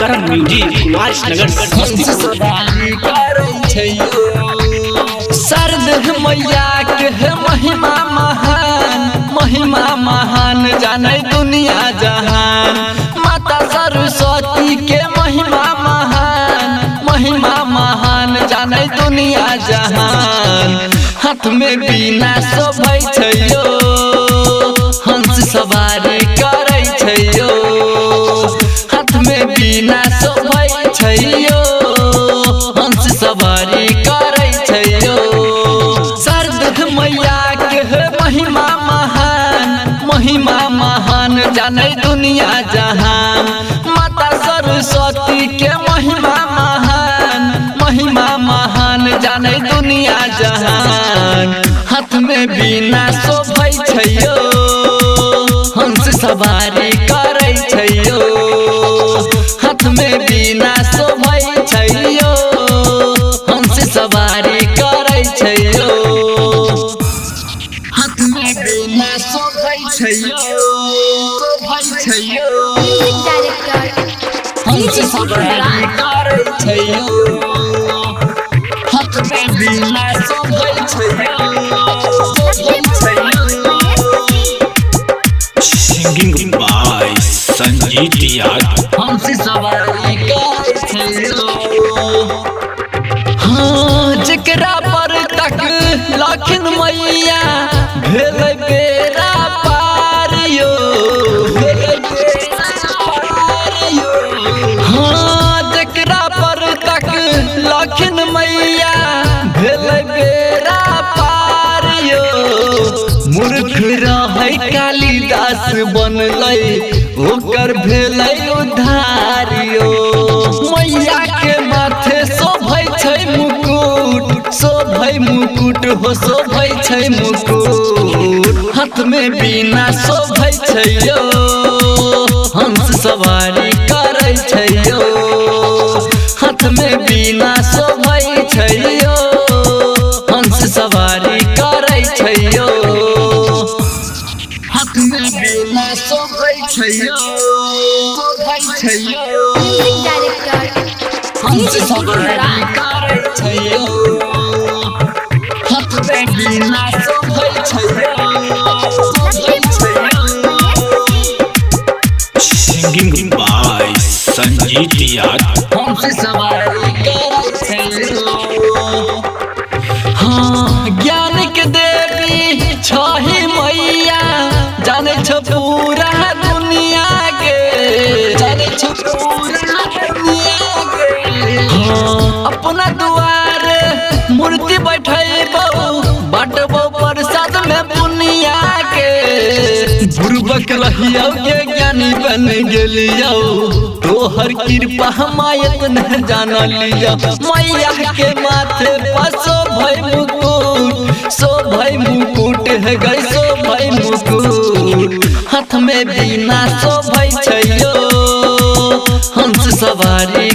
करम म्यूजिक वारिसनगर शरद मैया के महिमा महान जाने दुनिया जहान। माता सरस्वती के महिमा महान जाने दुनिया जहान। हाथ में बीना शोभै छैयो हंस सवारी करै छैयो। हाथ में बीना शोभै छैयो हंस सवारी करै छैयो। शरद मैया के महिमा महान जाने दुनिया जहान। माता सरस्वती के महिमा महान जाने दुनिया जहान। हाथ में बीना शोभै छैयो हंस सवारी करै छैयो। हाथ में बीना शोभै छैयो हंस सवारी करै छैयो। हाथ में बीना शोभै छैयो हंस सवारी करै छैयो। हाथ में बीना शोभै छैयो सिंगिंग बाय संजीत यादव। हंस सवारी करै छैयो। हाँ जेकरा पर तक लखन मैया भेल बेरा पार यो। हाँ जेकरा पर तक लखन मैया भेल बेरा पार यो। मूर्ख रहै कालिदास बनलै ओकर भेलै उद्धार यो। मैया के माथे शोभै छै मुकुट हो शोभै छै मुकुट। हाथ में बीना शोभै छैयो हंस सवारी करै छैयो। हाथ में बीना शोभै छैयो हंस सवारी करै छैयो। हाथ में बीना शोभै छैयो हंस सवारी करै छैयो। हाथ में बीना शोभै छैयो सिंगिंग बाय संजीत यादव। हंस सवारी करै छैयो। हाँ ज्ञान के देवी छही मैया जाने छ पूरा दुनिया के जाने छ पूरा दुनिया के। हाँ अपना दुआर मूर्ति बैठैबो बाटबो प्रसाद में पुनिया के। बुर्बक रहियो के ज्ञानी बन गेलियो तोहर कृपा मायत न जान लियो। मैया के माथे पर शोभै मुकुट है गई शोभै मुकुट। हाथ में बीना शोभै छैयो हंस सवारी